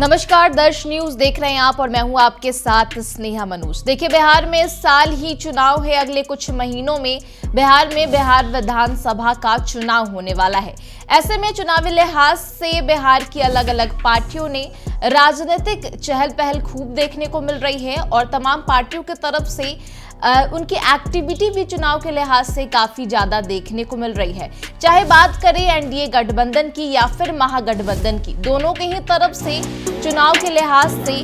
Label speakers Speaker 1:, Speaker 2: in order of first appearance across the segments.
Speaker 1: नमस्कार, दर्श न्यूज देख रहे हैं आप और मैं हूं आपके साथ स्नेहा मनोज। देखिए, बिहार में इस साल ही चुनाव है। अगले कुछ महीनों में बिहार विधानसभा का चुनाव होने वाला है। ऐसे में चुनावी लिहाज से बिहार की अलग अलग पार्टियों ने राजनीतिक चहल पहल खूब देखने को मिल रही है और तमाम पार्टियों की तरफ से उनकी एक्टिविटी भी चुनाव के लिहाज से काफी ज्यादा देखने को मिल रही है। चाहे बात करें एनडीए गठबंधन की या फिर महागठबंधन की, दोनों के ही तरफ से चुनाव के लिहाज से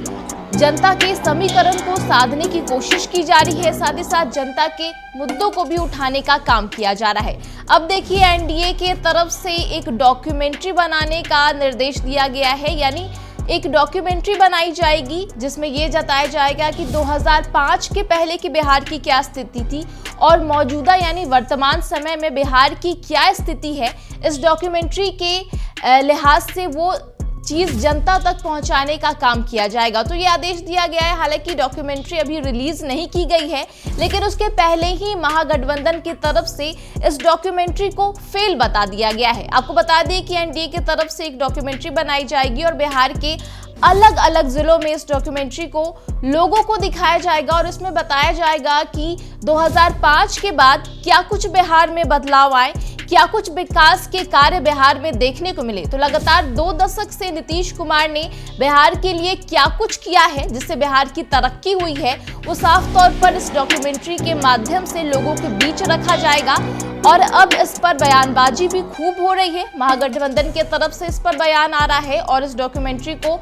Speaker 1: जनता के समीकरण को साधने की कोशिश की जा रही है। साथ ही साथ जनता के मुद्दों को भी उठाने का काम किया जा रहा है। अब देखिए, एनडीए के तरफ से एक डॉक्यूमेंट्री बनाने का निर्देश दिया गया है, यानी एक डॉक्यूमेंट्री बनाई जाएगी जिसमें यह जताया जाएगा कि 2005 के पहले की बिहार की क्या स्थिति थी और मौजूदा यानी वर्तमान समय में बिहार की क्या स्थिति है। इस डॉक्यूमेंट्री के लिहाज से वो चीज जनता तक पहुंचाने का काम किया जाएगा। तो ये आदेश दिया गया है। हालांकि डॉक्यूमेंट्री अभी रिलीज नहीं की गई है, लेकिन उसके पहले ही महागठबंधन की तरफ से इस डॉक्यूमेंट्री को फेल बता दिया गया है। आपको बता दें कि एनडीए की तरफ से एक डॉक्यूमेंट्री बनाई जाएगी और बिहार के अलग अलग जिलों में इस डॉक्यूमेंट्री को लोगों को दिखाया जाएगा और इसमें बताया जाएगा कि 2005 के बाद क्या कुछ बिहार में बदलाव आए, क्या कुछ विकास के कार्य बिहार में देखने को मिले। तो लगातार 2 दशक से नीतीश कुमार ने बिहार के लिए क्या कुछ किया है जिससे बिहार की तरक्की हुई है, वो साफ तौर पर इस डॉक्यूमेंट्री के माध्यम से लोगों के बीच रखा जाएगा। और अब इस पर बयानबाजी भी खूब हो रही है। महागठबंधन की तरफ से इस पर बयान आ रहा है और इस डॉक्यूमेंट्री को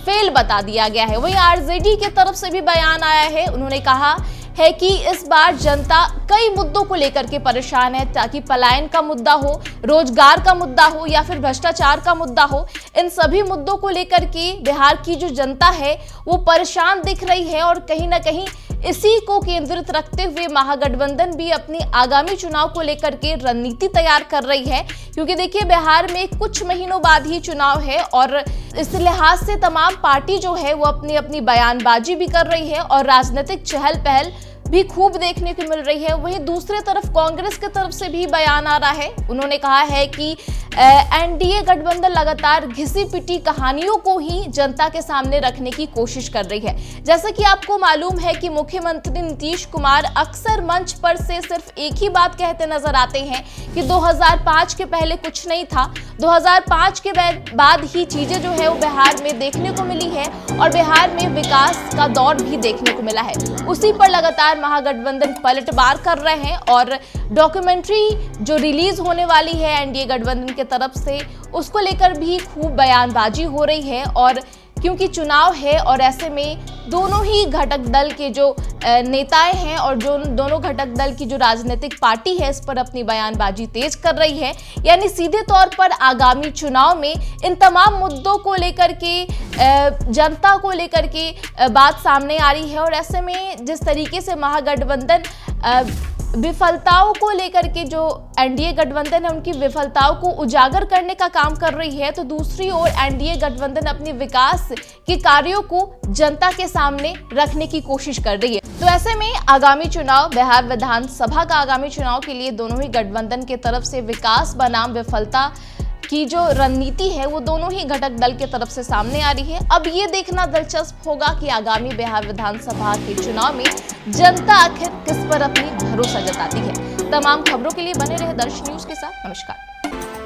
Speaker 1: फेल बता दिया गया है। वहीं आरजेडी की तरफ से भी बयान आया है। उन्होंने कहा है कि इस बार जनता कई मुद्दों को लेकर के परेशान है, ताकि पलायन का मुद्दा हो, रोजगार का मुद्दा हो या फिर भ्रष्टाचार का मुद्दा हो। इन सभी मुद्दों को लेकर के बिहार की जो जनता है वो परेशान दिख रही है और कहीं ना कहीं इसी को केंद्रित रखते हुए महागठबंधन भी अपनी आगामी चुनाव को लेकर के रणनीति तैयार कर रही है। क्योंकि देखिए, बिहार में कुछ महीनों बाद ही चुनाव है और इस लिहाज से तमाम पार्टी जो है वो अपनी अपनी बयानबाजी भी कर रही है और राजनीतिक चहल पहल भी खूब देखने को मिल रही है। वहीं दूसरी तरफ कांग्रेस की तरफ से भी बयान आ रहा है। उन्होंने कहा है कि एनडीए गठबंधन लगातार घिसी पिटी कहानियों को ही जनता के सामने रखने की कोशिश कर रही है। जैसे कि आपको मालूम है कि मुख्यमंत्री नीतीश कुमार अक्सर मंच पर से सिर्फ एक ही बात कहते नजर आते हैं कि 2005 के पहले कुछ नहीं था, 2005 के बाद ही चीजें जो है वो बिहार में देखने को मिली है और बिहार में विकास का दौर भी देखने को मिला है। उसी पर लगातार महागठबंधन पलटवार कर रहे हैं और डॉक्यूमेंट्री जो रिलीज होने वाली है एनडीए गठबंधन की तरफ से, उसको लेकर भी खूब बयानबाजी हो रही है। और क्योंकि चुनाव है और ऐसे में दोनों ही घटक दल के जो नेताएं हैं और जो दोनों घटक दल की जो राजनीतिक पार्टी है इस पर अपनी बयानबाजी तेज कर रही है। यानी सीधे तौर पर आगामी चुनाव में इन तमाम मुद्दों को लेकर के जनता को लेकर के बात सामने आ रही है। और ऐसे में जिस तरीके से महागठबंधन विफलताओं को लेकर के जो एनडीए गठबंधन है उनकी विफलताओं को उजागर करने का काम कर रही है, तो दूसरी ओर एनडीए गठबंधन अपने विकास के कार्यों को जनता के सामने रखने की कोशिश कर रही है। तो ऐसे में आगामी चुनाव, बिहार विधानसभा का आगामी चुनाव के लिए दोनों ही गठबंधन की तरफ से विकास बनाम विफलता की जो रणनीति है वो दोनों ही घटक दल की तरफ से सामने आ रही है। अब ये देखना दिलचस्प होगा कि आगामी बिहार विधानसभा के चुनाव में जनता आखिर किस पर अपनी भरोसा जताती है। तमाम खबरों के लिए बने रहे दर्श न्यूज के साथ। नमस्कार।